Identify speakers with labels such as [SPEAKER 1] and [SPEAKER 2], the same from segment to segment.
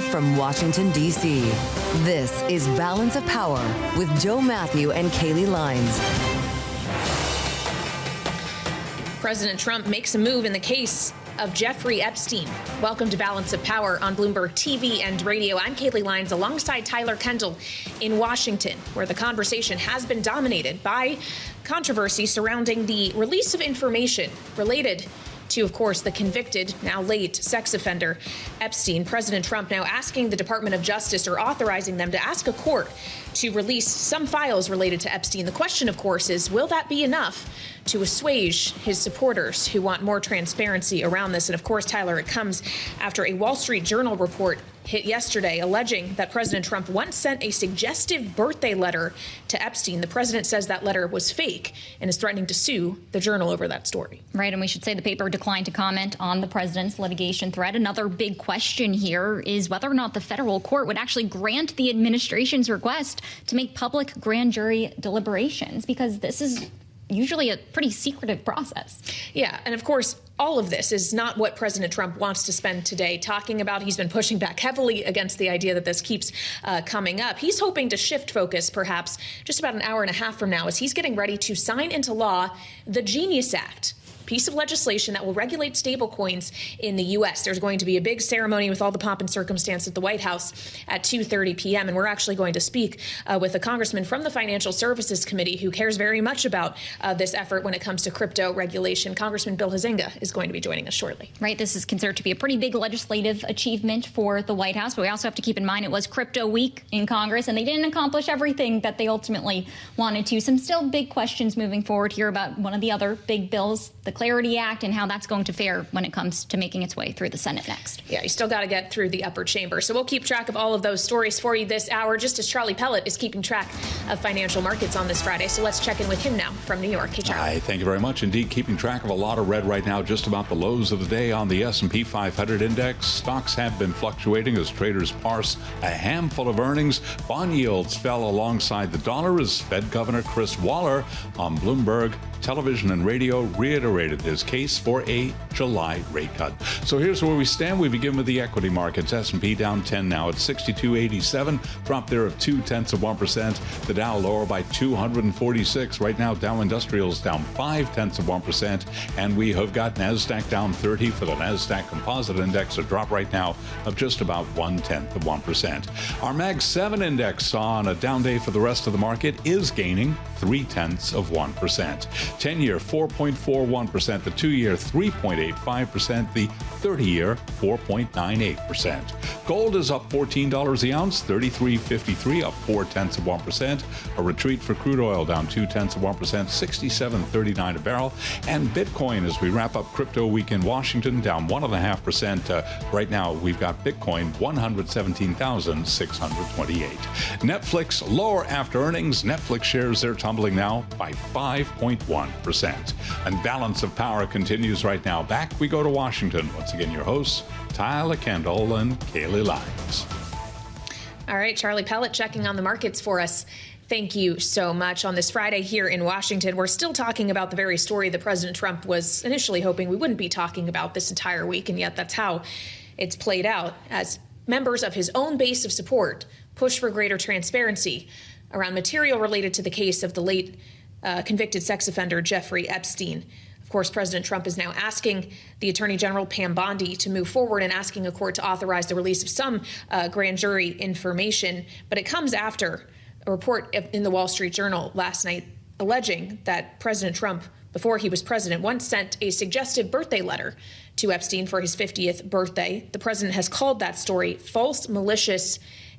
[SPEAKER 1] from Washington, D.C., this is Balance of Power with Joe Matthew and Kailey Leinz.
[SPEAKER 2] President Trump makes a move in the case of Jeffrey Epstein. Welcome to Balance of Power on Bloomberg TV and radio. I'm Kailey Leinz alongside Tyler Kendall in Washington, where the conversation has been dominated by controversy surrounding the release of information related to, of course, the convicted, now late, sex offender Epstein. President Trump now asking the Department of Justice, or authorizing them to ask a court to release some files related to Epstein. The question, of course, is will that be enough to assuage his supporters who want more transparency around this? And of course, Tyler, it comes after a Wall Street Journal report hit yesterday alleging that President Trump once sent a suggestive birthday letter to Epstein. The president says that letter was fake and is threatening to sue the Journal over that story. Right, and we should say the paper declined to comment on the president's litigation threat. Another big question here is whether or not the federal court would actually grant the administration's request to make public grand jury deliberations, because this is usually a pretty secretive process. Yeah, and of course, all of this is not what President Trump wants to spend today talking about. He's been pushing back heavily against the idea that this keeps coming up. He's hoping to shift focus perhaps just about an hour and a half from now as he's getting ready to sign into law the Genius Act, piece of legislation that will regulate stablecoins in the U.S. There's going to be a big ceremony with all the pomp and circumstance at the White House at 2:30 p.m. And we're actually going to speak with a congressman from the Financial Services Committee who cares very much about this effort when it comes to crypto regulation. Congressman Bill Huizenga is going to be joining us shortly. Right. This is considered to be a pretty big legislative achievement for the White House. But we also have to keep in mind it was crypto week in Congress, and they didn't accomplish everything that they ultimately wanted to. Some still big questions moving forward here about one of the other big bills, the Clarity Act, and how that's going to fare when it comes to making its way through the Senate next. Yeah, you still got to get through the upper chamber. So we'll keep track of all of those stories for you this hour, just as Charlie Pellet is keeping track of financial markets on this Friday. So let's check in with him now from New York. Hey, Charlie.
[SPEAKER 3] Hi, thank you very much. Indeed, keeping track of a lot of red right now, just about the lows of the day on the S&P 500 index. Stocks have been fluctuating as traders parse a handful of earnings. Bond yields fell alongside the dollar as Fed Governor Chris Waller on Bloomberg television and radio reiterated his case for a July rate cut. So here's where we stand. We begin with the equity markets. S&P down 10 now at 62.87, drop there of 0.2%. The Dow lower by 246. Right now, Dow Industrials down 0.5%. And we have got NASDAQ down 30 for the NASDAQ Composite Index, a drop right now of just about 0.1%. Our Mag 7 index on a down day for the rest of the market is gaining 0.3%. 10-year 4.41%, the 2-year 3.85%, the 30-year 4.98%. Gold is up $14 the ounce, $33.53, up 0.4%. A retreat for crude oil down 0.2%, $67.39 a barrel. And Bitcoin, as we wrap up crypto week in Washington, down 1.5%. Right now, we've got Bitcoin 117,628. Netflix lower after earnings. Netflix shares they're tumbling now by 5.1%. And Balance of Power continues right now. Back we go to Washington. Once again, your hosts, Tyler Kendall and Kailey Leinz.
[SPEAKER 2] All right, Charlie Pellet checking on the markets for us. Thank you so much. On this Friday here in Washington, we're still talking about the very story that President Trump was initially hoping we wouldn't be talking about this entire week, and yet that's how it's played out as members of his own base of support push for greater transparency around material related to the case of the late convicted sex offender Jeffrey Epstein. Of course, President Trump is now asking the Attorney General Pam Bondi to move forward and asking a court to authorize the release of some grand jury information. But it comes after a report in the Wall Street Journal last night alleging that President Trump, before he was president, once sent a suggestive birthday letter to Epstein for his 50th birthday. The president has called that story false, malicious,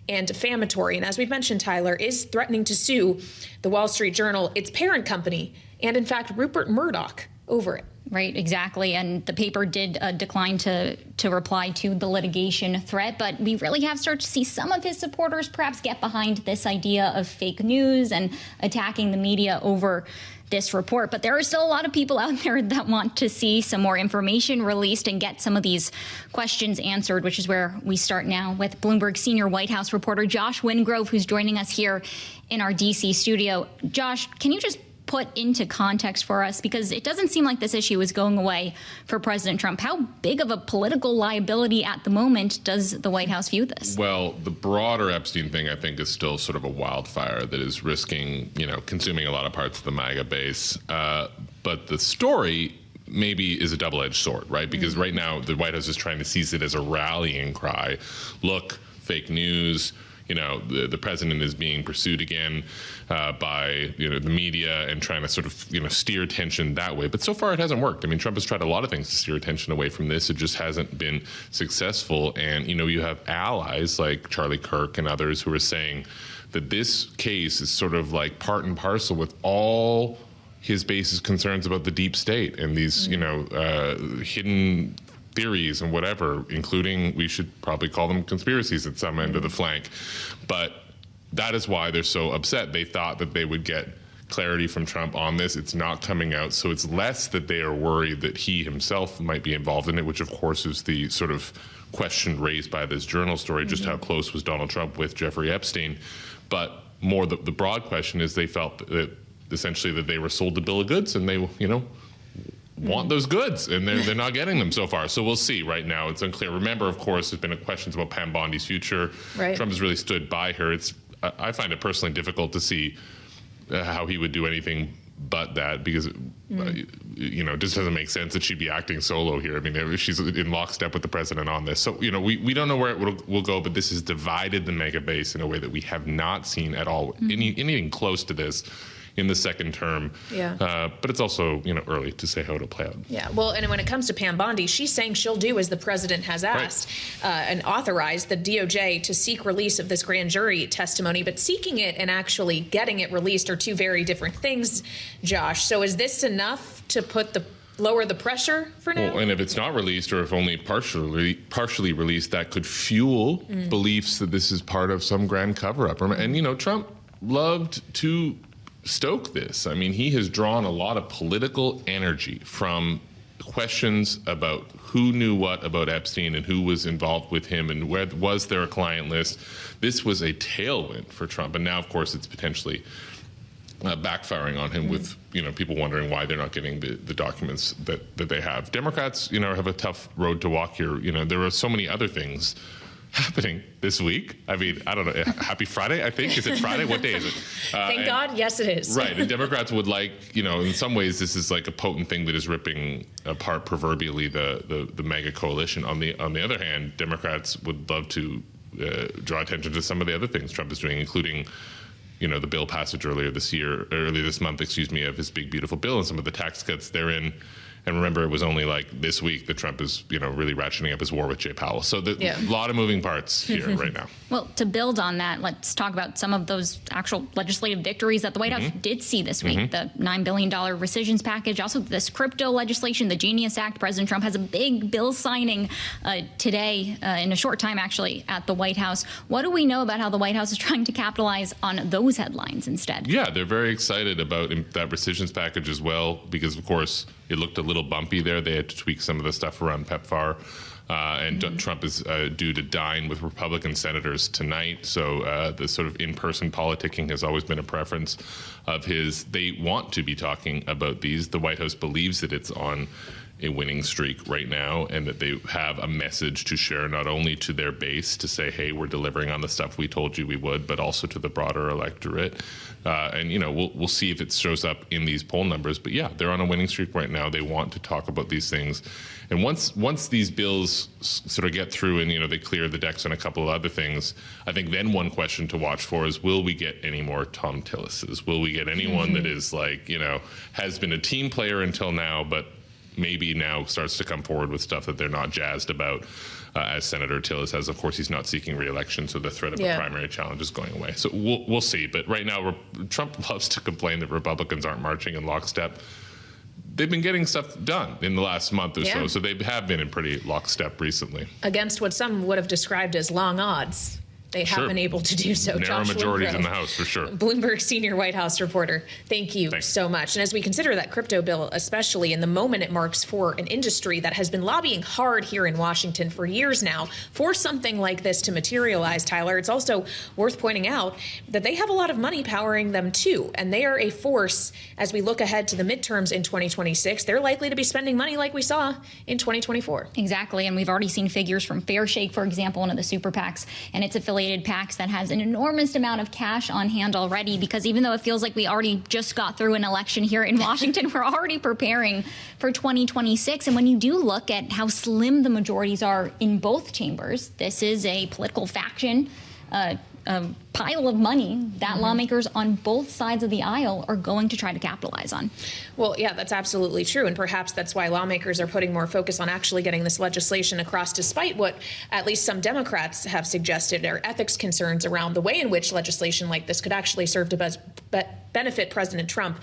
[SPEAKER 2] and defamatory. And as we've mentioned, Tyler is threatening to sue the Wall Street Journal, its parent company, and in fact, Rupert Murdoch over it. Right, exactly. And the paper did decline to reply to the litigation threat. But we really have started to see some of his supporters perhaps get behind this idea of fake news and attacking the media over this report. But there are still a lot of people out there that want to see some more information released and get some of these questions answered, which is where we start now with Bloomberg senior White House reporter Josh Wingrove, who's joining us here in our D.C. studio. Josh, can you just
[SPEAKER 4] put into context for us? Because it doesn't seem like this issue is going away for President Trump. How big of a political liability at the moment does the White House view this?
[SPEAKER 5] Well, the broader Epstein thing, I think, is still sort of a wildfire that is risking, consuming a lot of parts of the MAGA base. But the story maybe is a double-edged sword, right? Because right now the White House is trying to seize it as a rallying cry. Look, fake news. The president is being pursued again by the media and trying to sort of steer attention that way. But so far it hasn't worked. I mean, Trump has tried a lot of things to steer attention away from this. It just hasn't been successful. And you have allies like Charlie Kirk and others who are saying that this case is sort of like part and parcel with all his base's concerns about the deep state and these hidden theories and whatever, including, we should probably call them conspiracies at some end of the flank. But that is why they're so upset. They thought that they would get clarity from Trump on this. It's not coming out. So it's less that they are worried that he himself might be involved in it, which of course is the sort of question raised by this journal story, just how close was Donald Trump with Jeffrey Epstein. But more the broad question is they felt that essentially that they were sold the bill of goods and they, want those goods, and they're not getting them so far. So we'll see. Right now, it's unclear. Remember, of course, there's been questions about Pam Bondi's future. Right. Trump has really stood by her. I find it personally difficult to see how he would do anything but that, because it just doesn't make sense that she'd be acting solo here. I mean, she's in lockstep with the president on this. So we don't know where it will go, but this has divided the mega base in a way that we have not seen at all anything close to this in the second term. But it's also, early to say how it'll play out.
[SPEAKER 2] Yeah, well, and when it comes to Pam Bondi, she's saying she'll do as the president has asked, and authorize the DOJ to seek release of this grand jury testimony. But seeking it and actually getting it released are two very different things, Josh. So is this enough to lower the pressure for now?
[SPEAKER 5] Well, and if it's not released, or if only partially released, that could fuel beliefs that this is part of some grand cover-up. And, Trump loved to stoke this. I mean, he has drawn a lot of political energy from questions about who knew what about Epstein and who was involved with him and where was there a client list. This was a tailwind for Trump. And now, of course, it's potentially backfiring on him with, people wondering why they're not getting the documents that they have. Democrats, have a tough road to walk here. There are so many other things happening this week. I mean, I don't know. Happy Friday, I think. Is it Friday? What day is it?
[SPEAKER 2] Thank God. Yes, it is.
[SPEAKER 5] Right. And Democrats would like, in some ways, this is like a potent thing that is ripping apart proverbially the mega coalition. On the other hand, Democrats would love to draw attention to some of the other things Trump is doing, including, the bill passage earlier this month, of his big, beautiful bill and some of the tax cuts therein. And remember, it was only like this week that Trump is, really ratcheting up his war with Jay Powell. So a lot of moving parts here right now.
[SPEAKER 4] Well, to build on that, let's talk about some of those actual legislative victories that the White House did see this week. The $9 billion rescissions package, also this crypto legislation, the Genius Act. President Trump has a big bill signing today, in a short time, actually, at the White House. What do we know about how the White House is trying to capitalize on those headlines instead? Yeah,
[SPEAKER 5] they're very excited about that rescissions package as well, because, of course, it looked a little bumpy there. They had to tweak some of the stuff around PEPFAR. And Trump is due to dine with Republican senators tonight. So the sort of in-person politicking has always been a preference of his. They want to be talking about these. The White House believes that it's on a winning streak right now, and that they have a message to share not only to their base to say, hey, we're delivering on the stuff we told you we would, but also to the broader electorate. And we'll see if it shows up in these poll numbers. But yeah, they're on a winning streak right now. They want to talk about these things. And once these bills sort of get through and, they clear the decks on a couple of other things, I think then one question to watch for is, will we get any more Tom Tillises? Will we get anyone that is like, has been a team player until now, but maybe now starts to come forward with stuff that they're not jazzed about, as Senator Tillis has. Of course, he's not seeking re-election, so the threat of a primary challenge is going away. So we'll see. But right now, Trump loves to complain that Republicans aren't marching in lockstep. They've been getting stuff done in the last month or so, so they have been in pretty lockstep recently.
[SPEAKER 2] Against what some would have described as long odds. they have been able to do so.
[SPEAKER 5] Narrow
[SPEAKER 2] Josh
[SPEAKER 5] majorities
[SPEAKER 2] Wingrove,
[SPEAKER 5] in the House, for sure.
[SPEAKER 2] Bloomberg senior White House reporter. Thank you so much. And as we consider that crypto bill, especially in the moment it marks for an industry that has been lobbying hard here in Washington for years now for something like this to materialize, Tyler, it's also worth pointing out that they have a lot of money powering them too. And they are a force as we look ahead to the midterms in 2026. They're likely to be spending money like we saw in 2024.
[SPEAKER 4] Exactly. And we've already seen figures from Fairshake, for example, one of the super PACs and its affiliated PACs that has an enormous amount of cash on hand already, because even though it feels like we already just got through an election here in Washington, we're already preparing for 2026. And when you do look at how slim the majorities are in both chambers, this is a political faction, a pile of money that lawmakers on both sides of the aisle are going to try to capitalize on.
[SPEAKER 2] Well, yeah, that's absolutely true. And perhaps that's why lawmakers are putting more focus on actually getting this legislation across, despite what at least some Democrats have suggested are ethics concerns around the way in which legislation like this could actually serve to benefit President Trump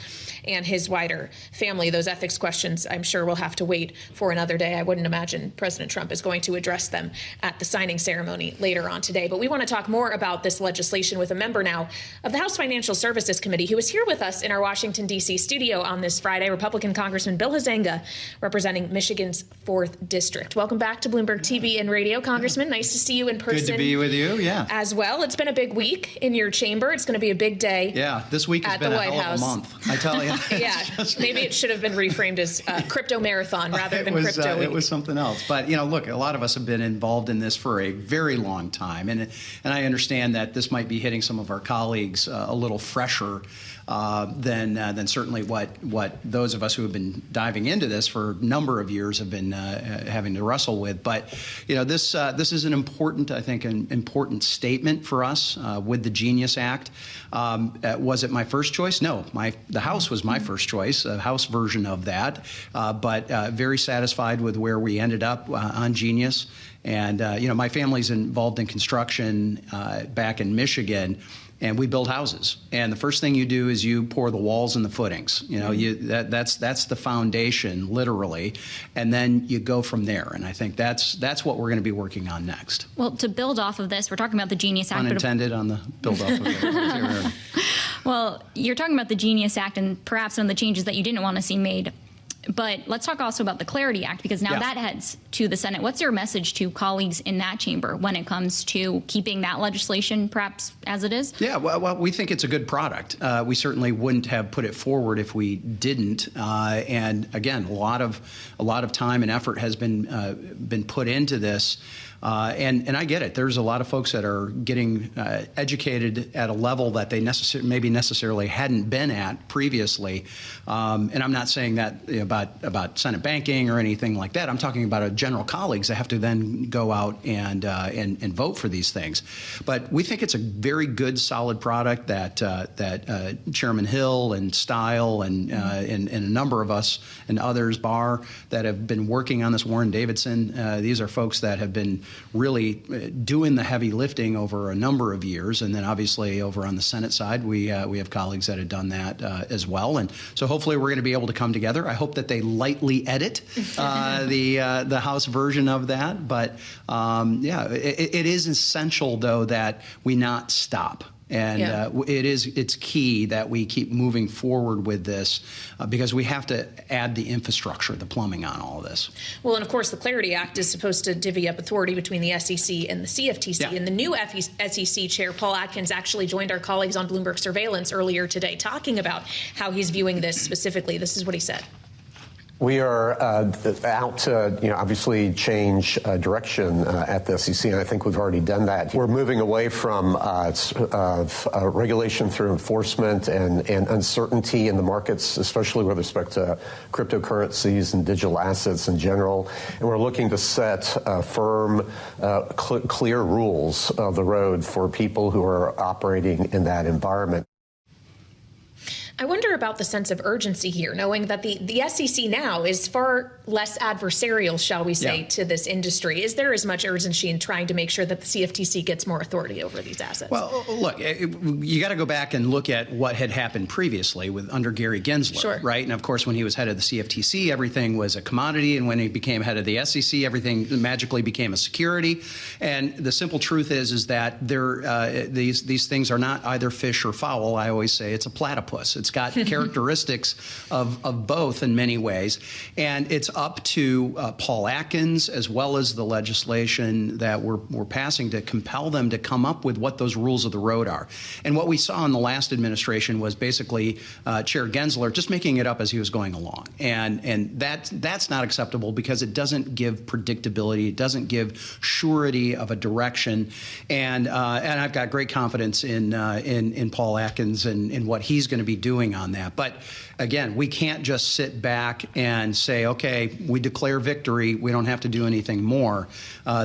[SPEAKER 2] and his wider family. Those ethics questions, I'm sure, will have to wait for another day. I wouldn't imagine President Trump is going to address them at the signing ceremony later on today. But we want to talk more about this legislation with a member now of the House Financial Services Committee who is here with us in our Washington, D.C. studio on this Friday, Republican Congressman Bill Huizenga, representing Michigan's 4th District. Welcome back to Bloomberg TV and Radio, Congressman. Nice to see you in person.
[SPEAKER 6] Good to be with you, yeah.
[SPEAKER 2] As well. It's been a big week in your chamber. It's going to be a big day.
[SPEAKER 6] Yeah, this week has been a hell of a month, I tell you.
[SPEAKER 2] Yeah, maybe it should have been reframed as crypto marathon rather than crypto week.
[SPEAKER 6] It was something else. But, you know, look, a lot of us have been involved in this for a very long time. And I understand that this might be hitting some of our colleagues a little fresher than certainly what those of us who have been diving into this for a number of years have been having to wrestle with. But, you know, this is an important, I think, an important statement for us with the Genius Act. Was it my first choice? No, the House was my first choice, a House version of that, but very satisfied with where we ended up on Genius. And, you know, my family's involved in construction back in Michigan, and we build houses. And the first thing you do is you pour the walls and the footings. You know, that's the foundation, literally. And then you go from there. And I think that's what we're going to be working on next.
[SPEAKER 4] Well, to build off of this, we're talking about the Genius Act.
[SPEAKER 6] Unintended on the build off of it.
[SPEAKER 4] Well, you're talking about the Genius Act and perhaps some of the changes that you didn't want to see made. But let's talk also about the Clarity Act, because now that heads to the Senate. What's your message to colleagues in that chamber when it comes to keeping that legislation perhaps as it is? Yeah,
[SPEAKER 6] well, we think it's a good product. We certainly wouldn't have put it forward if we didn't. And again, a lot of time and effort has been put into this. And I get it. There's a lot of folks that are getting educated at a level that they maybe necessarily hadn't been at previously. And I'm not saying that about Senate banking or anything like that. I'm talking about general colleagues that have to then go out and vote for these things. But we think it's a very good, solid product that Chairman Hill and Stile and a number of us and others, Barr, that have been working on this. Warren Davidson. These are folks that have been really doing the heavy lifting over a number of years. And then obviously over on the Senate side, we have colleagues that have done that as well. And so hopefully we're going to be able to come together. I hope that they lightly edit the House version of that. But yeah, it is essential, though, that we not stop. And it's key that we keep moving forward with this because we have to add the infrastructure, the plumbing on all of this.
[SPEAKER 2] Well, and of course, the Clarity Act is supposed to divvy up authority between the SEC and the CFTC. Yeah. And the new SEC chair, Paul Atkins, actually joined our colleagues on Bloomberg Surveillance earlier today talking about how he's viewing this specifically. This is what he said.
[SPEAKER 7] We are out to, obviously change direction at the SEC, and I think we've already done that. We're moving away from regulation through enforcement and uncertainty in the markets, especially with respect to cryptocurrencies and digital assets in general. And we're looking to set firm, clear rules of the road for people who are operating in that environment.
[SPEAKER 2] I wonder about the sense of urgency here, knowing that the SEC now is far less adversarial, shall we say, to this industry. Is there as much urgency in trying to make sure that the CFTC gets more authority over these assets?
[SPEAKER 6] Well, look, you got to go back and look at what had happened previously under Gary Gensler, right? And of course, when he was head of the CFTC, everything was a commodity, and when he became head of the SEC, everything magically became a security. And the simple truth is that these things are not either fish or fowl. I always say it's a platypus. It's got characteristics of both in many ways, and it's up to Paul Atkins as well as the legislation that we're passing to compel them to come up with what those rules of the road are. And what we saw in the last administration was basically Chair Gensler just making it up as he was going along, and that's not acceptable because it doesn't give predictability, it doesn't give surety of a direction, and I've got great confidence in Paul Atkins and in what he's going to be doing on that. But again, we can't just sit back and say, okay, we declare victory, we don't have to do anything more.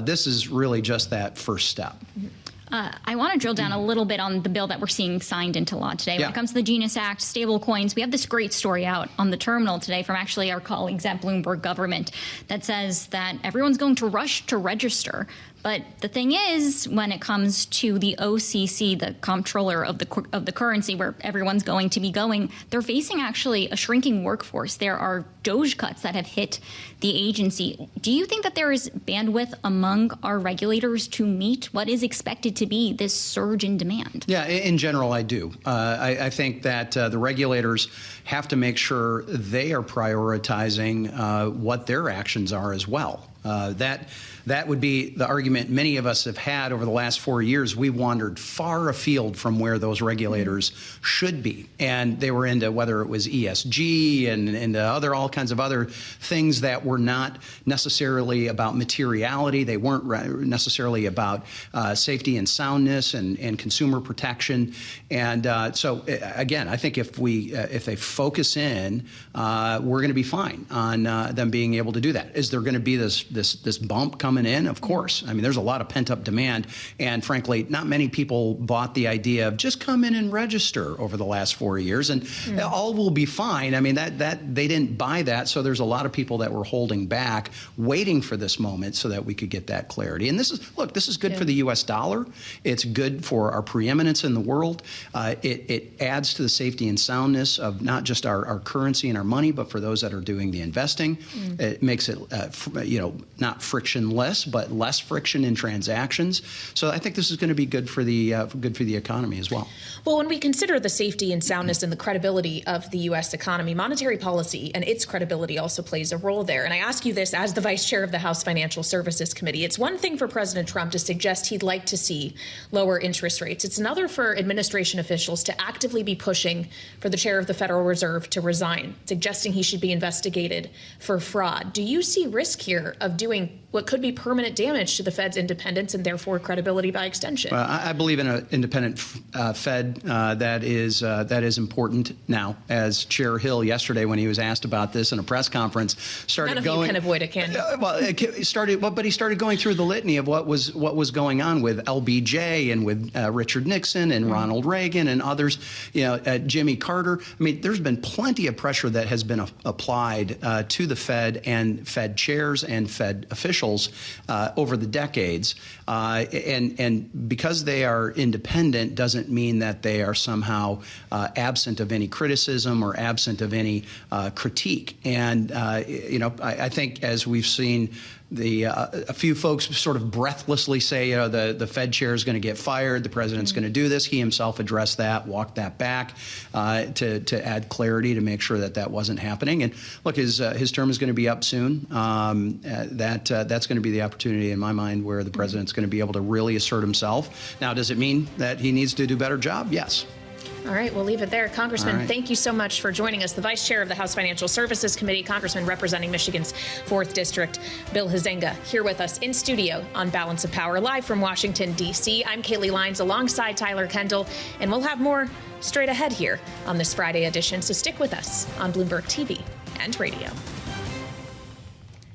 [SPEAKER 6] This is really just that first step.
[SPEAKER 4] I want to drill down a little bit on the bill that we're seeing signed into law today. When it comes to the Genius Act, stable coins, we have this great story out on the terminal today from actually our colleagues at Bloomberg Government that says that everyone's going to rush to register. But the thing is, when it comes to the OCC, the comptroller of the currency, where everyone's going to be going, they're facing actually a shrinking workforce. There are DOGE cuts that have hit the agency. Do you think that there is bandwidth among our regulators to meet what is expected to be this surge in demand? Yeah,
[SPEAKER 6] in general, I do. I think that the regulators have to make sure they are prioritizing what their actions are as well. That would be the argument many of us have had over the last 4 years. We've wandered far afield from where those regulators should be. And they were into whether it was ESG and into all kinds of other things that were not necessarily about materiality. They weren't necessarily about safety and soundness and consumer protection. And so, again, I think if they focus in, we're going to be fine on them being able to do that. Is there going to be this bump coming in? Of course. I mean, there's a lot of pent-up demand, and frankly, not many people bought the idea of just come in and register over the last 4 years, and all will be fine. I mean, that they didn't buy that, so there's a lot of people that were holding back, waiting for this moment so that we could get that clarity. And this is good for the U.S. dollar. It's good for our preeminence in the world. It adds to the safety and soundness of not just our currency and our money, but for those that are doing the investing. It makes it, not frictionless, but less friction in transactions. So I think this is going to be good for the economy as well.
[SPEAKER 2] Well, when we consider the safety and soundness and the credibility of the U.S. economy, monetary policy and its credibility also plays a role there. And I ask you this as the vice chair of the House Financial Services Committee. It's one thing for President Trump to suggest he'd like to see lower interest rates. It's another for administration officials to actively be pushing for the chair of the Federal Reserve to resign, suggesting he should be investigated for fraud. Do you see risk here of doing what could be permanent damage to the Fed's independence and therefore credibility by extension?
[SPEAKER 6] I believe in an independent Fed that is important now. As Chair Hill yesterday, when he was asked about this in a press conference, started
[SPEAKER 2] None of
[SPEAKER 6] going.
[SPEAKER 2] You can avoid it, can you?
[SPEAKER 6] But he started going through the litany of what was going on with LBJ and with Richard Nixon and Ronald Reagan and others. Jimmy Carter. I mean, there's been plenty of pressure that has been applied to the Fed and Fed chairs and Fed officials over the decades, and because they are independent doesn't mean that they are somehow absent of any criticism or absent of any critique. And I think as we've seen a few folks sort of breathlessly say, the Fed chair is going to get fired, the president's going to do this. He himself addressed that, walked that back to add clarity to make sure that wasn't happening. And look, his term is going to be up soon. That's going to be the opportunity in my mind where the president's going to be able to really assert himself. Now, does it mean that he needs to do a better job? Yes.
[SPEAKER 2] All right, we'll leave it there. Congressman, thank you so much for joining us. The Vice Chair of the House Financial Services Committee, Congressman representing Michigan's 4th District, Bill Huizenga, here with us in studio on Balance of Power, live from Washington, D.C. I'm Kailey Leinz alongside Tyler Kendall, and we'll have more straight ahead here on this Friday edition, so stick with us on Bloomberg TV and radio.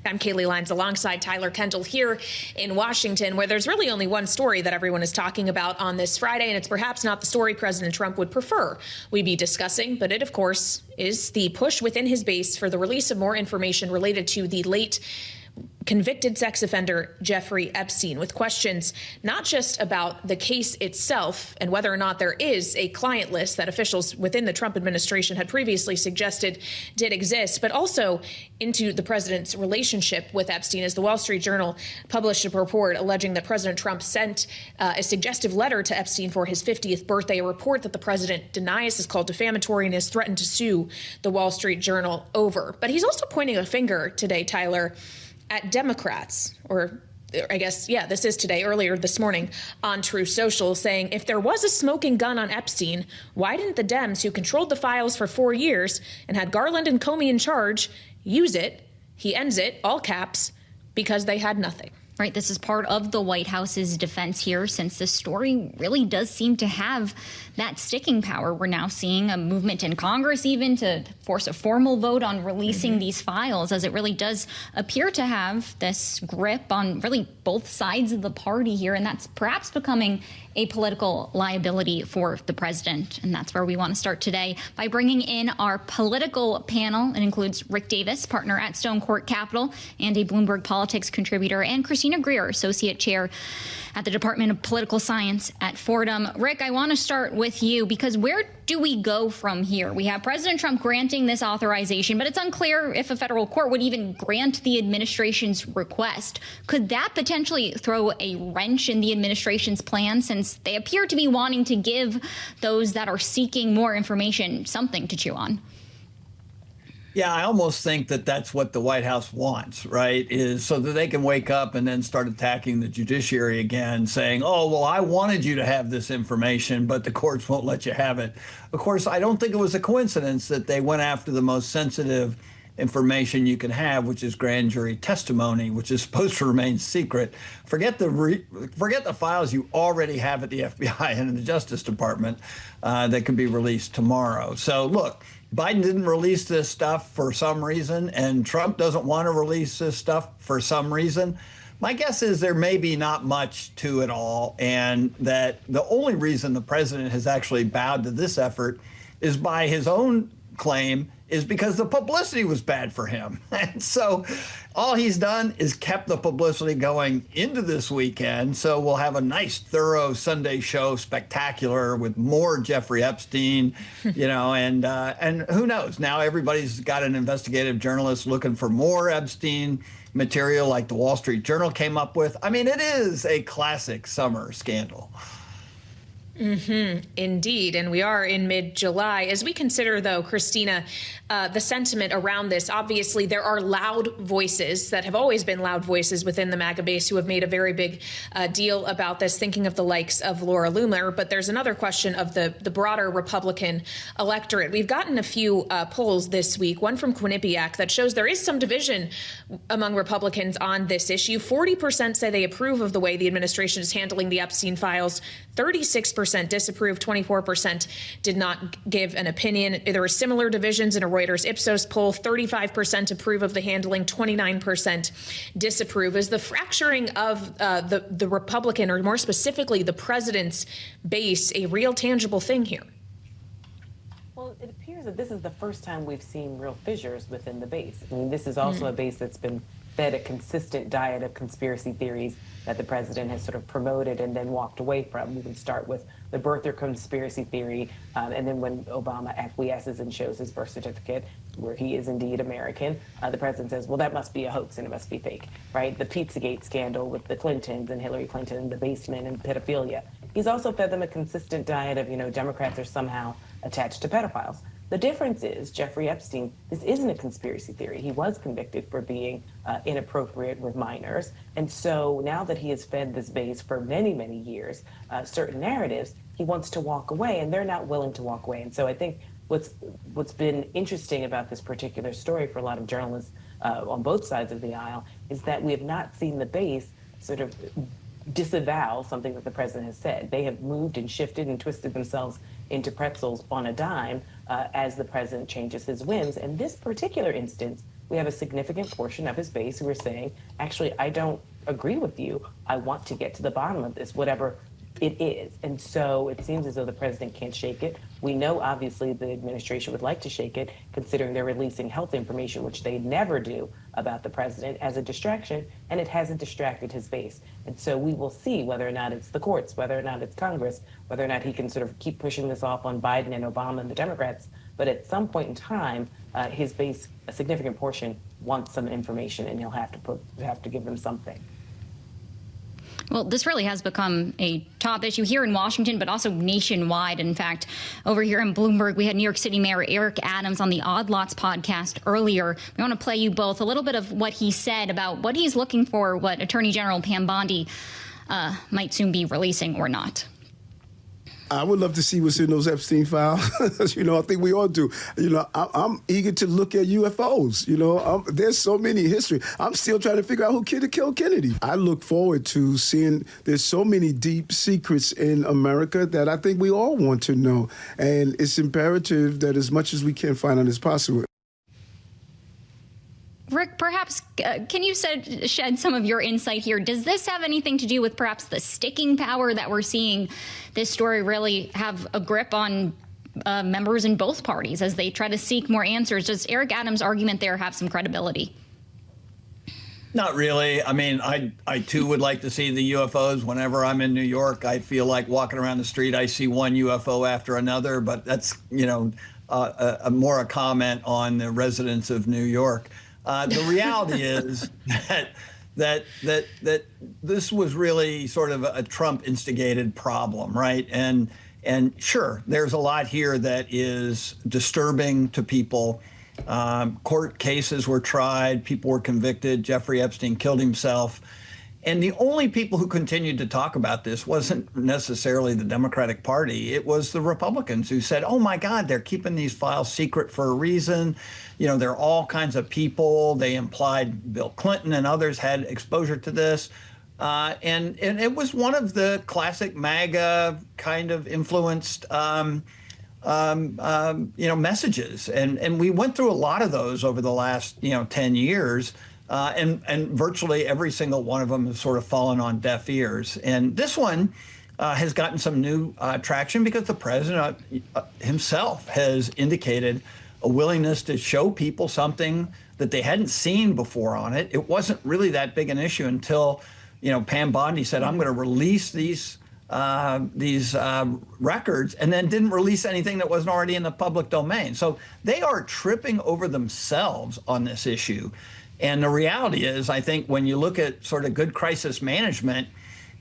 [SPEAKER 2] I'm Kailey Leinz alongside Tyler Kendall here in Washington, where there's really only one story that everyone is talking about on this Friday, and it's perhaps not the story President Trump would prefer we be discussing, but it, of course, is the push within his base for the release of more information related to the late convicted sex offender Jeffrey Epstein, with questions not just about the case itself and whether or not there is a client list that officials within the Trump administration had previously suggested did exist, but also into the president's relationship with Epstein, as the Wall Street Journal published a report alleging that President Trump sent a suggestive letter to Epstein for his 50th birthday, a report that the president denies is called defamatory and has threatened to sue the Wall Street Journal over. But he's also pointing a finger today, Tyler, at Democrats, or I guess, yeah, this is today, earlier this morning on True Social, saying if there was a smoking gun on Epstein, why didn't the Dems, who controlled the files for 4 years and had Garland and Comey in charge, use it? He ends it, all caps, because they had nothing.
[SPEAKER 4] Right. This is part of the White House's defense here, since this story really does seem to have that sticking power. We're now seeing a movement in Congress even to force a formal vote on releasing these files, as it really does appear to have this grip on really both sides of the party here. And that's perhaps becoming a political liability for the president. And that's where we want to start today by bringing in our political panel. It includes Rick Davis, partner at Stonecourt Capital and a Bloomberg politics contributor, and Christina Greer, associate chair at the Department of Political Science at Fordham. Rick, I want to start with you, because where do we go from here? We have President Trump granting this authorization, but it's unclear if a federal court would even grant the administration's request. Could that potentially throw a wrench in the administration's plan, since they appear to be wanting to give those that are seeking more information something to chew on?
[SPEAKER 8] Yeah, I almost think that that's what the White House wants, right, is so that they can wake up and then start attacking the judiciary again, saying, oh, well, I wanted you to have this information, but the courts won't let you have it. Of course, I don't think it was a coincidence that they went after the most sensitive information you can have, which is grand jury testimony, which is supposed to remain secret. Forget the files you already have at the FBI and in the Justice Department that could be released tomorrow. So, look, Biden didn't release this stuff for some reason, and Trump doesn't want to release this stuff for some reason. My guess is there may be not much to it all, and that the only reason the president has actually bowed to this effort is by his own claim is because the publicity was bad for him. And so all he's done is kept the publicity going into this weekend. So we'll have a nice, thorough Sunday show, spectacular, with more Jeffrey Epstein, and who knows? Now everybody's got an investigative journalist looking for more Epstein material, like the Wall Street Journal came up with. I mean, it is a classic summer scandal.
[SPEAKER 2] Indeed. And we are in mid-July. As we consider, though, Christina, the sentiment around this, obviously there are loud voices that have always been loud voices within the MAGA base who have made a very big deal about this, thinking of the likes of Laura Loomer. But there's another question of the broader Republican electorate. We've gotten a few polls this week, one from Quinnipiac, that shows there is some division among Republicans on this issue. 40% say they approve of the way the administration is handling the Epstein files. 36% disapprove, 24% did not give an opinion. There were similar divisions in a Reuters Ipsos poll. 35% approve of the handling, 29% disapprove. Is the fracturing of the Republican, or more specifically the president's base, a real tangible thing here?
[SPEAKER 9] Well, it appears that this is the first time we've seen real fissures within the base. I mean, this is also a base that's been fed a consistent diet of conspiracy theories that the president has sort of promoted and then walked away from. We can start with the birther conspiracy theory, and then when Obama acquiesces and shows his birth certificate, where he is indeed American, the president says, well, that must be a hoax and it must be fake, right? The Pizzagate scandal with the Clintons and Hillary Clinton and the basement and pedophilia. He's also fed them a consistent diet of, Democrats are somehow attached to pedophiles. The difference is Jeffrey Epstein, this isn't a conspiracy theory. He was convicted for being inappropriate with minors. And so now that he has fed this base for many, many years, certain narratives, he wants to walk away, and they're not willing to walk away. And so I think what's been interesting about this particular story for a lot of journalists on both sides of the aisle is that we have not seen the base sort of disavow something that the president has said. They have moved and shifted and twisted themselves into pretzels on a dime as the president changes his whims. And this particular instance we have a significant portion of his base who are saying, actually, I don't agree with you. I want to get to the bottom of this, whatever it is. And so it seems as though the president can't shake it. We know, obviously, the administration would like to shake it, considering they're releasing health information, which they never do about the president, as a distraction, and it hasn't distracted his base. And so we will see whether or not it's the courts, whether or not it's Congress, whether or not he can sort of keep pushing this off on Biden and Obama and the Democrats. But at some point in time, his base, a significant portion, wants some information, and he'll have to give them something.
[SPEAKER 4] Well, this really has become a top issue here in Washington, but also nationwide. In fact, over here in Bloomberg, we had New York City Mayor Eric Adams on the Odd Lots podcast earlier. We want to play you both a little bit of what he said about what he's looking for, what Attorney General Pam Bondi might soon be releasing or not.
[SPEAKER 10] I would love to see what's in those Epstein files. I think we all do. I'm eager to look at UFOs. There's so many history. I'm still trying to figure out who killed Kennedy. I look forward to seeing there's so many deep secrets in America that I think we all want to know. And it's imperative that as much as we can find out as possible.
[SPEAKER 4] Rick, perhaps, can you shed some of your insight here? Does this have anything to do with perhaps the sticking power that we're seeing this story really have a grip on members in both parties as they try to seek more answers? Does Eric Adams' argument there have some credibility?
[SPEAKER 8] Not really. I mean, I too would like to see the UFOs. Whenever I'm in New York, I feel like walking around the street, I see one UFO after another. But that's, more a comment on the residents of New York. The reality is that this was really sort of a Trump-instigated problem, right? And sure, there's a lot here that is disturbing to people. Court cases were tried, people were convicted. Jeffrey Epstein killed himself. And the only people who continued to talk about this wasn't necessarily the Democratic Party. It was the Republicans who said, oh, my God, they're keeping these files secret for a reason. There are all kinds of people. They implied Bill Clinton and others had exposure to this. And it was one of the classic MAGA kind of influenced messages. And we went through a lot of those over the last, 10 years. And virtually every single one of them has sort of fallen on deaf ears. And this one has gotten some new traction because the president himself has indicated a willingness to show people something that they hadn't seen before on it. It wasn't really that big an issue until, Pam Bondi said, I'm going to release these records, and then didn't release anything that wasn't already in the public domain. So they are tripping over themselves on this issue. And the reality is, I think when you look at sort of good crisis management,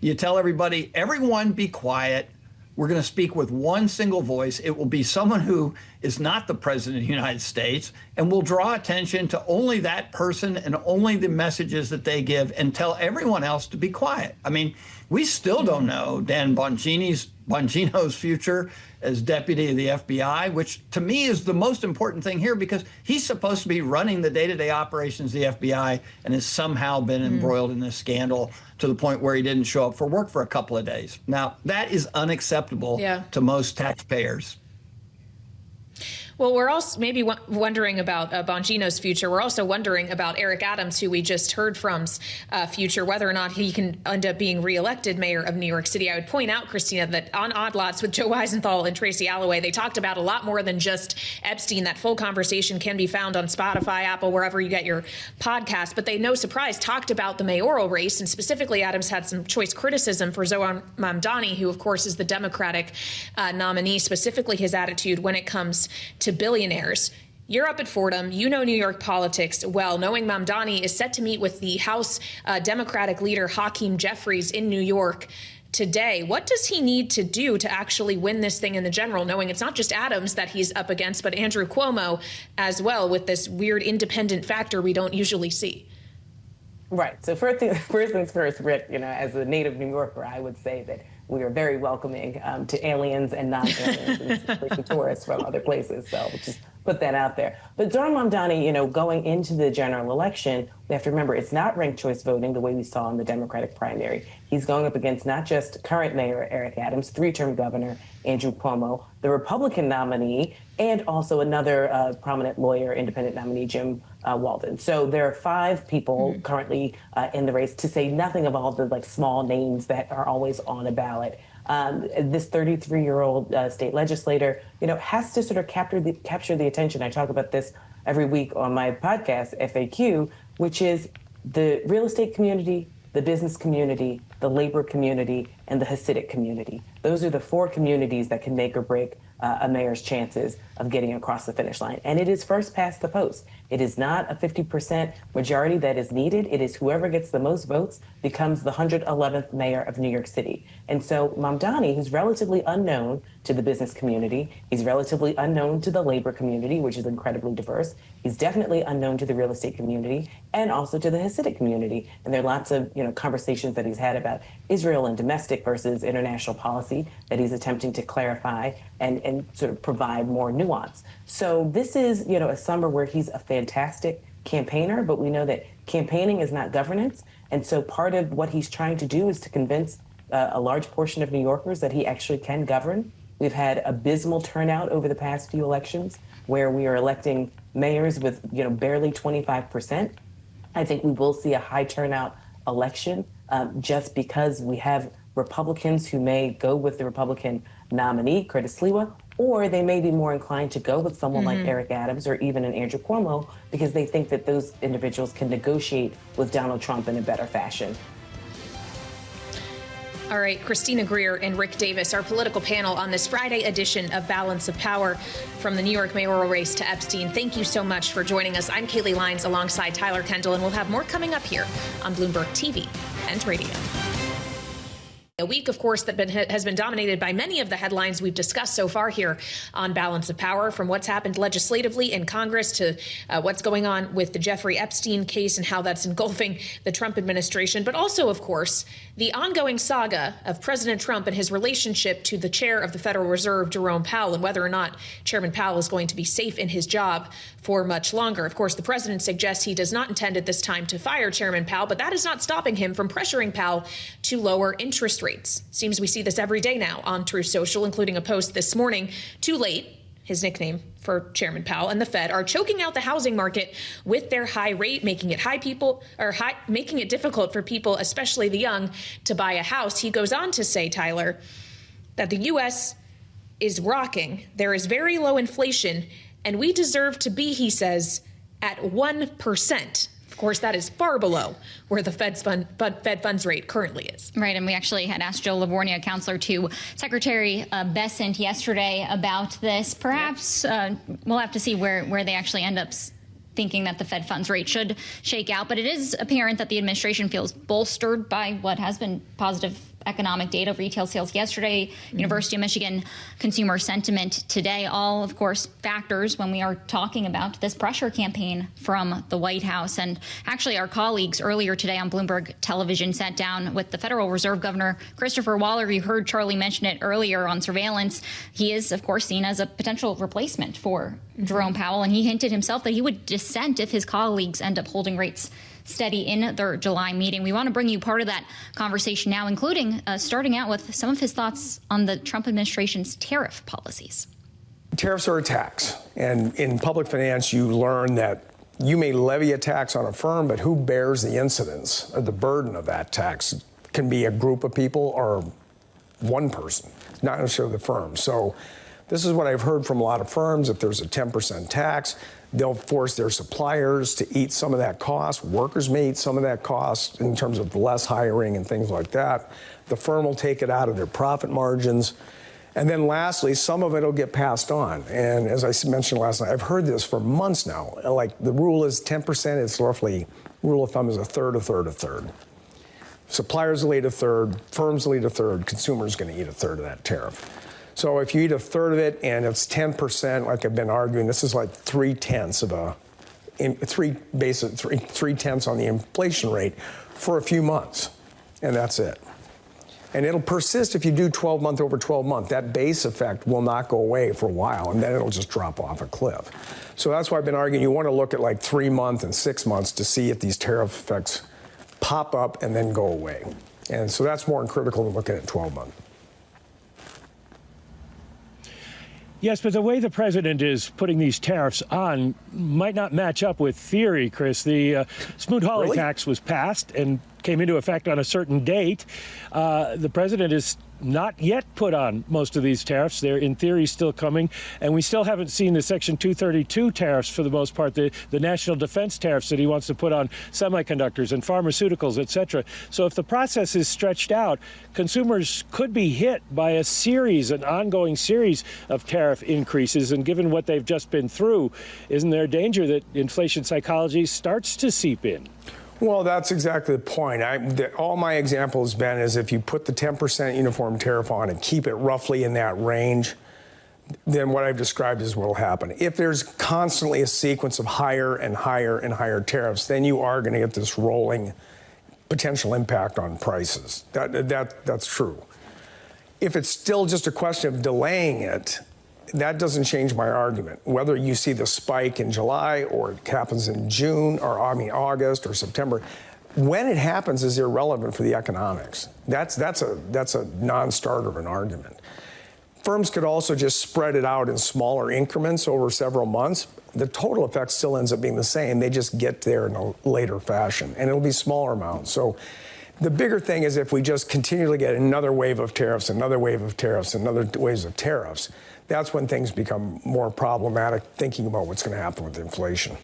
[SPEAKER 8] you tell everybody, everyone be quiet. We're going to speak with one single voice. It will be someone who is not the president of the United States, and will draw attention to only that person and only the messages that they give, and tell everyone else to be quiet. I mean, we still don't know Dan Bongino's future as deputy of the FBI, which to me is the most important thing here, because he's supposed to be running the day-to-day operations of the FBI and has somehow been embroiled in this scandal to the point where he didn't show up for work for a couple of days. Now, that is unacceptable to most taxpayers.
[SPEAKER 2] Well, we're also maybe wondering about Bongino's future. We're also wondering about Eric Adams, who we just heard from's future, whether or not he can end up being reelected mayor of New York City. I would point out, Christina, that on Odd Lots with Joe Weisenthal and Tracy Alloway, they talked about a lot more than just Epstein. That full conversation can be found on Spotify, Apple, wherever you get your podcast. But they, no surprise, talked about the mayoral race. And specifically, Adams had some choice criticism for Zohran Mamdani, who, of course, is the Democratic nominee, specifically his attitude when it comes to billionaires. You're up at Fordham. You know New York politics well, knowing Mamdani is set to meet with the House Democratic leader Hakeem Jeffries in New York today. What does he need to do to actually win this thing in the general, knowing it's not just Adams that he's up against, but Andrew Cuomo as well, with this weird independent factor we don't usually see?
[SPEAKER 9] Right. So first things first, Rick, as a native New Yorker, I would say that we are very welcoming to aliens and non-aliens and especially tourists from other places. So we'll just put that out there. But Zohran Mamdani, going into the general election, we have to remember it's not ranked choice voting the way we saw in the Democratic primary. He's going up against not just current mayor Eric Adams, three-term governor Andrew Cuomo, the Republican nominee, and also another prominent lawyer, independent nominee Jim Walden. So there are 5 people currently in the race, to say nothing of all the small names that are always on a ballot. This 33-year-old state legislator, has to sort of capture the attention. I talk about this every week on my podcast, FAQ, which is the real estate community, the business community, the labor community, and the Hasidic community. Those are the 4 communities that can make or break a mayor's chances of getting across the finish line. And it is first past the post. It is not a 50% majority that is needed. It is whoever gets the most votes becomes the 111th mayor of New York City. And so Mamdani, who's relatively unknown to the business community, he's relatively unknown to the labor community, which is incredibly diverse. He's definitely unknown to the real estate community and also to the Hasidic community. And there are lots of conversations that he's had about Israel and domestic versus international policy that he's attempting to clarify and sort of provide more nuance. So this is, a summer where he's a fantastic campaigner, but we know that campaigning is not governance. And so part of what he's trying to do is to convince a large portion of New Yorkers that he actually can govern. We've had abysmal turnout over the past few elections where we are electing mayors with, barely 25%. I think we will see a high turnout election just because we have Republicans who may go with the Republican nominee, Curtis Sliwa, or they may be more inclined to go with someone like Eric Adams or even an Andrew Cuomo because they think that those individuals can negotiate with Donald Trump in a better fashion.
[SPEAKER 2] All right, Christina Greer and Rick Davis, our political panel on this Friday edition of Balance of Power from the New York mayoral race to Epstein. Thank you so much for joining us. I'm Kailey Leinz alongside Tyler Kendall, and we'll have more coming up here on Bloomberg TV and radio. A week, of course, that has been dominated by many of the headlines we've discussed so far here on Balance of Power, from what's happened legislatively in Congress to what's going on with the Jeffrey Epstein case and how that's engulfing the Trump administration. But also, of course, the ongoing saga of President Trump and his relationship to the chair of the Federal Reserve, Jerome Powell, and whether or not Chairman Powell is going to be safe in his job for much longer. Of course, the president suggests he does not intend at this time to fire Chairman Powell, but that is not stopping him from pressuring Powell to lower interest rates. Seems we see this every day now on Truth Social, including a post this morning. Too late, his nickname for Chairman Powell, and the Fed are choking out the housing market with their high rate, making it difficult for people, especially the young, to buy a house. He goes on to say, Tyler, that the U.S. is rocking. There is very low inflation, and we deserve to be, he says, at 1%. Of course, that is far below where the Fed funds rate currently is.
[SPEAKER 4] Right, and we actually had asked Joe Livornia, counselor to Secretary Bessent yesterday about this. Perhaps we'll have to see where they actually end up thinking that the Fed funds rate should shake out. But it is apparent that the administration feels bolstered by what has been positive economic data, retail sales yesterday, University of Michigan consumer sentiment today, all, of course, factors when we are talking about this pressure campaign from the White House. And actually, our colleagues earlier today on Bloomberg Television sat down with the Federal Reserve Governor Christopher Waller. You heard Charlie mention it earlier on surveillance. He is, of course, seen as a potential replacement for Jerome Powell, and he hinted himself that he would dissent if his colleagues end up holding rates steady in their July meeting. We want to bring you part of that conversation now, including starting out with some of his thoughts on the Trump administration's tariff policies.
[SPEAKER 11] Tariffs are a tax, and in public finance, you learn that you may levy a tax on a firm, but who bears the incidence or the burden of that tax? It can be a group of people or one person, not necessarily the firm. So this is what I've heard from a lot of firms. If there's a 10% tax, they'll force their suppliers to eat some of that cost. Workers may eat some of that cost in terms of less hiring and things like that. The firm will take it out of their profit margins. And then lastly, some of it will get passed on. And as I mentioned last night, I've heard this for months now. Like the rule is 10%, it's roughly, rule of thumb is a third, a third, a third. Suppliers will eat a third, firms will eat a third, consumers are going to eat a third of that tariff. So if you eat a third of it and it's 10%, like I've been arguing, this is like 3/10 on the inflation rate for a few months, and that's it. And it'll persist if you do 12-month over 12-month. That base effect will not go away for a while, and then it'll just drop off a cliff. So that's why I've been arguing you want to look at like 3 months and 6 months to see if these tariff effects pop up and then go away. And so that's more critical than looking at 12 months.
[SPEAKER 12] Yes, but the way the president is putting these tariffs on might not match up with theory, Chris. The Smoot-Hawley tax was passed and came into effect on a certain date. The president is not yet put on most of these tariffs. They're, in theory, still coming. And we still haven't seen the Section 232 tariffs, for the most part, the national defense tariffs that he wants to put on semiconductors and pharmaceuticals, et cetera. So if the process is stretched out, consumers could be hit by an ongoing series of tariff increases. And given what they've just been through, isn't there a danger that inflation psychology starts to seep in?
[SPEAKER 11] Well, that's exactly the point. All my example has been is if you put the 10% uniform tariff on and keep it roughly in that range, then what I've described is what will happen. If there's constantly a sequence of higher and higher and higher tariffs, then you are going to get this rolling potential impact on prices. That's true. If it's still just a question of delaying it, that doesn't change my argument. Whether you see the spike in July or it happens in August or September, when it happens is irrelevant for the economics. That's a non-starter of an argument. Firms could also just spread it out in smaller increments over several months. The total effect still ends up being the same. They just get there in a later fashion, and it'll be smaller amounts. So the bigger thing is if we just continually get another wave of tariffs, another wave of tariffs, another waves of tariffs, that's when things become more problematic, thinking about what's going to happen with inflation.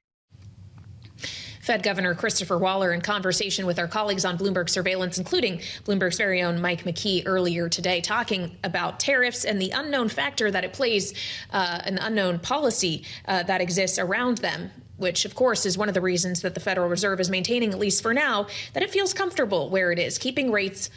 [SPEAKER 2] Fed Governor Christopher Waller in conversation with our colleagues on Bloomberg Surveillance, including Bloomberg's very own Mike McKee earlier today, talking about tariffs and the unknown factor that it plays, an unknown policy that exists around them, which, of course, is one of the reasons that the Federal Reserve is maintaining, at least for now, that it feels comfortable where it is, keeping rates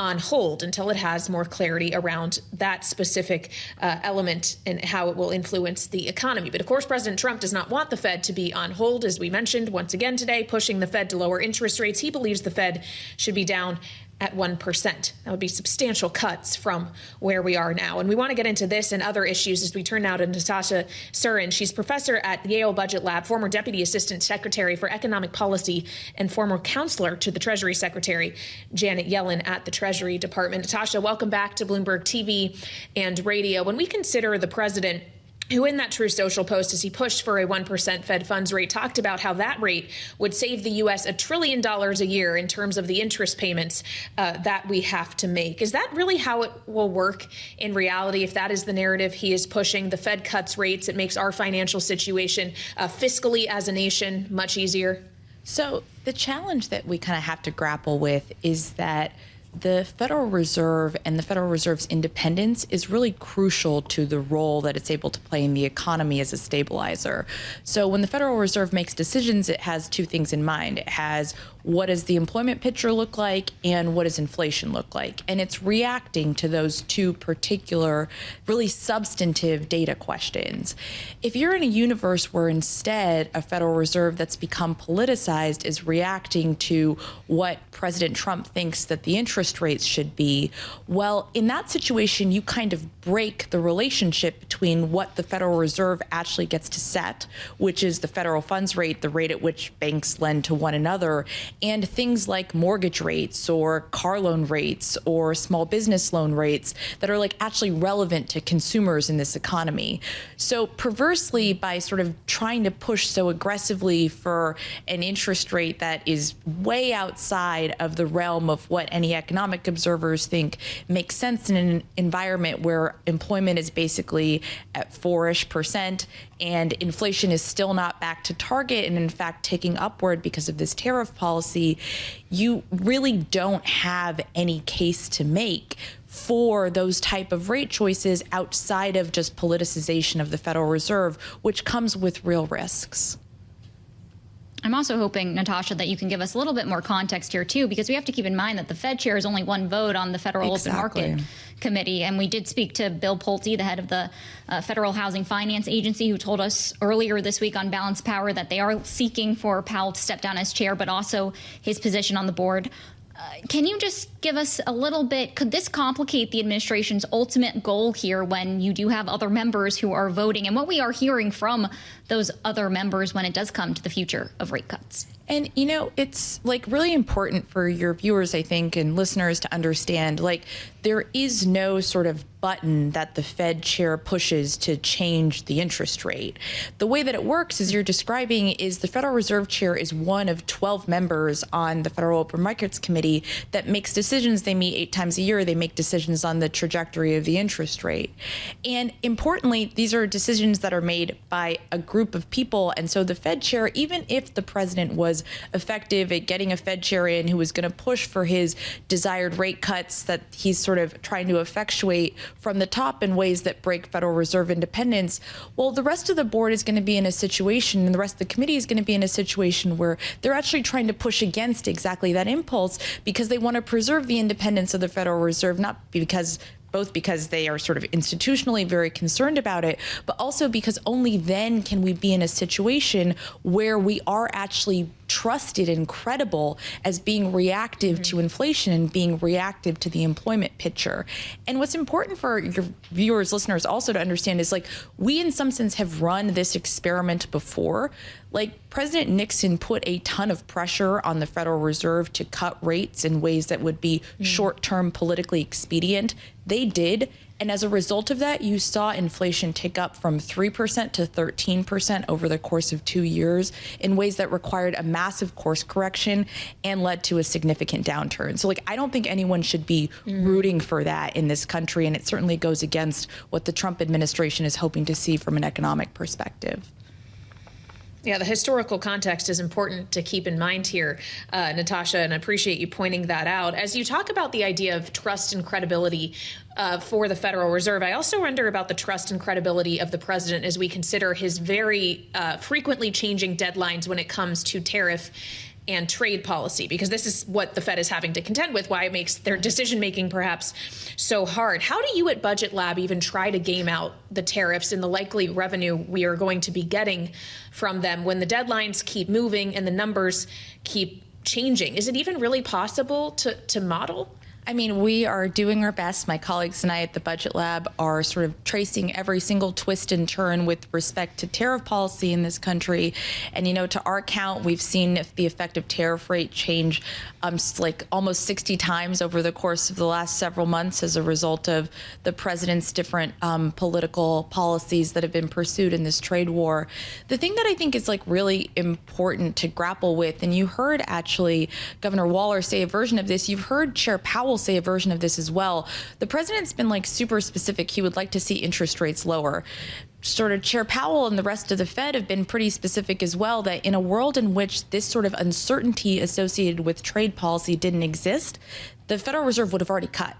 [SPEAKER 2] on hold until it has more clarity around that specific element and how it will influence the economy. But of course, President Trump does not want the Fed to be on hold, as we mentioned once again today, pushing the Fed to lower interest rates. He believes the Fed should be down at 1%. That would be substantial cuts from where we are now. And we want to get into this and other issues as we turn now to Natasha Sarin. She's professor at Yale Budget Lab, former Deputy Assistant Secretary for Economic Policy, and former counselor to the Treasury Secretary, Janet Yellen, at the Treasury Department. Natasha, welcome back to Bloomberg TV and radio. When we consider the president, who in that True Social post, as he pushed for a 1% Fed funds rate, talked about how that rate would save the U.S. $1 trillion a year in terms of the interest payments that we have to make. Is that really how it will work in reality? If that is the narrative he is pushing, the Fed cuts rates, it makes our financial situation fiscally as a nation much easier?
[SPEAKER 13] So the challenge that we kind of have to grapple with is that the Federal Reserve and the Federal Reserve's independence is really crucial to the role that it's able to play in the economy as a stabilizer. So when the Federal Reserve makes decisions, it has two things in mind. It has what does the employment picture look like and what does inflation look like? And it's reacting to those two particular, really substantive data questions. If you're in a universe where instead a Federal Reserve that's become politicized is reacting to what President Trump thinks that the interest rates should be, well, in that situation, you kind of break the relationship between what the Federal Reserve actually gets to set, which is the federal funds rate, the rate at which banks lend to one another, and things like mortgage rates or car loan rates or small business loan rates that are like actually relevant to consumers in this economy. So perversely, by sort of trying to push so aggressively for an interest rate that is way outside of the realm of what any economic observers think makes sense in an environment where employment is basically at 4-ish% and inflation is still not back to target and in fact ticking upward because of this tariff policy, you really don't have any case to make for those type of rate choices outside of just politicization of the Federal Reserve, which comes with real risks.
[SPEAKER 4] I'm also hoping, Natasha, that you can give us a little bit more context here, too, because we have to keep in mind that the Fed chair is only one vote on the Federal Open Market Committee. And we did speak to Bill Pulte, the head of the Federal Housing Finance Agency, who told us earlier this week on Balance Power that they are seeking for Powell to step down as chair, but also his position on the board. Can you just give us a little bit, could this complicate the administration's ultimate goal here when you do have other members who are voting and what we are hearing from those other members when it does come to the future of rate cuts?
[SPEAKER 13] And, you know, it's like really important for your viewers, I think, and listeners to understand, like, there is no sort of button that the Fed chair pushes to change the interest rate. The way that it works, as you're describing, is the Federal Reserve Chair is one of 12 members on the Federal Open Markets Committee that makes decisions. They meet 8 times a year. They make decisions on the trajectory of the interest rate. And importantly, these are decisions that are made by a group of people. And so the Fed chair, even if the president was effective at getting a Fed chair in who was going to push for his desired rate cuts that he's sort of trying to effectuate from the top in ways that break Federal Reserve independence, well, the rest of the board is going to be in a situation, and the rest of the committee is going to be in a situation where they're actually trying to push against exactly that impulse because they want to preserve the independence of the Federal Reserve, both because they are sort of institutionally very concerned about it, but also because only then can we be in a situation where we are actually trusted and credible as being reactive to inflation and being reactive to the employment picture. And what's important for your viewers, listeners also to understand is, like, we in some sense have run this experiment before. Like, President Nixon put a ton of pressure on the Federal Reserve to cut rates in ways that would be short-term politically expedient. They did. And as a result of that, you saw inflation tick up from 3% to 13% over the course of 2 years in ways that required a massive course correction and led to a significant downturn. So, like, I don't think anyone should be rooting for that in this country. And it certainly goes against what the Trump administration is hoping to see from an economic perspective.
[SPEAKER 2] Yeah, the historical context is important to keep in mind here, Natasha, and I appreciate you pointing that out. As you talk about the idea of trust and credibility for the Federal Reserve, I also wonder about the trust and credibility of the president as we consider his very frequently changing deadlines when it comes to tariff and trade policy, because this is what the Fed is having to contend with, why it makes their decision-making perhaps so hard. How do you at Budget Lab even try to game out the tariffs and the likely revenue we are going to be getting from them when the deadlines keep moving and the numbers keep changing? Is it even really possible to model?
[SPEAKER 13] I mean, we are doing our best. My colleagues and I at the Budget Lab are sort of tracing every single twist and turn with respect to tariff policy in this country. And, you know, to our count, we've seen the effective tariff rate change like almost 60 times over the course of the last several months as a result of the president's different political policies that have been pursued in this trade war. The thing that I think is like really important to grapple with, and you heard actually Governor Waller say a version of this, you've heard Chair Powell say a version of this as well. The president's been like super specific. He would like to see interest rates lower. Sort of Chair Powell and the rest of the Fed have been pretty specific as well that in a world in which this sort of uncertainty associated with trade policy didn't exist, the Federal Reserve would have already cut.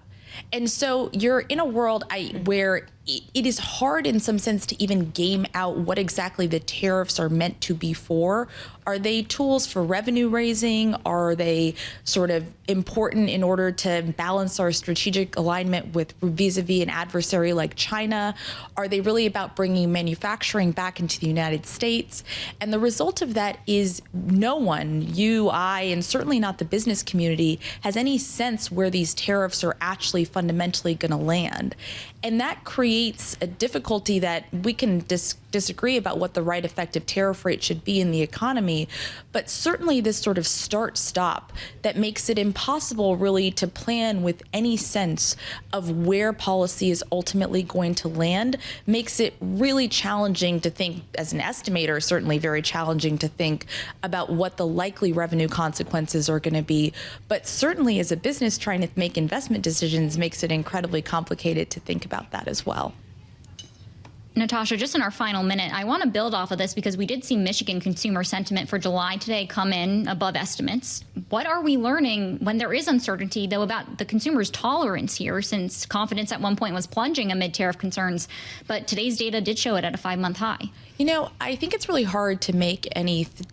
[SPEAKER 13] And so you're in a world where it is hard in some sense to even game out what exactly the tariffs are meant to be for. Are they tools for revenue raising? Are they sort of important in order to balance our strategic alignment with vis-a-vis an adversary like China? Are they really about bringing manufacturing back into the United States? And the result of that is no one, you, I, and certainly not the business community, has any sense where these tariffs are actually fundamentally going to land. And that creates a difficulty that we can disagree about what the right effective tariff rate should be in the economy. But certainly this sort of start-stop that makes it impossible really to plan with any sense of where policy is ultimately going to land makes it really challenging to think, as an estimator, certainly very challenging to think about what the likely revenue consequences are going to be. But certainly as a business trying to make investment decisions makes it incredibly complicated to think about that as well.
[SPEAKER 4] Natasha, just in our final minute, I want to build off of this because we did see Michigan consumer sentiment for July today come in above estimates. What are we learning when there is uncertainty, though, about the consumer's tolerance here, since confidence at one point was plunging amid tariff concerns, but today's data did show it at a 5-month high?
[SPEAKER 13] You know, I think it's really hard to make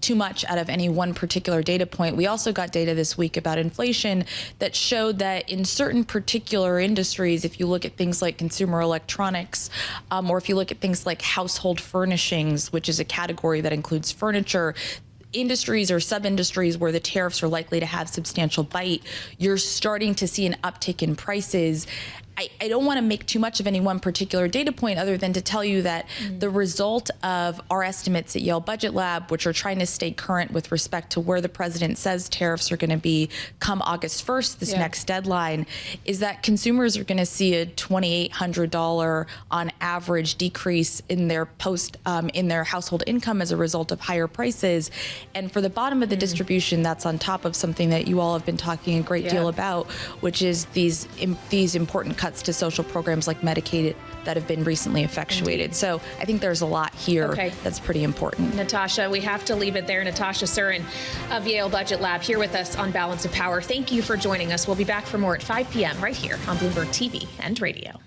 [SPEAKER 13] too much out of any one particular data point. We also got data this week about inflation that showed that in certain particular industries, if you look at things like consumer electronics, or if you look at things like household furnishings, which is a category that includes furniture, industries or sub-industries where the tariffs are likely to have substantial bite, you're starting to see an uptick in prices. I don't want to make too much of any one particular data point other than to tell you that the result of our estimates at Yale Budget Lab, which are trying to stay current with respect to where the president says tariffs are going to be come August 1st, this next deadline, is that consumers are going to see a $2,800 on average decrease in their in their household income as a result of higher prices. And for the bottom of the distribution, that's on top of something that you all have been talking a great deal about, which is these important cuts to social programs like Medicaid that have been recently effectuated. So I think there's a lot here that's pretty important.
[SPEAKER 2] Natasha, we have to leave it there. Natasha Sarin of Yale Budget Lab here with us on Balance of Power. Thank you for joining us. We'll be back for more at 5 p.m. right here on Bloomberg TV and Radio.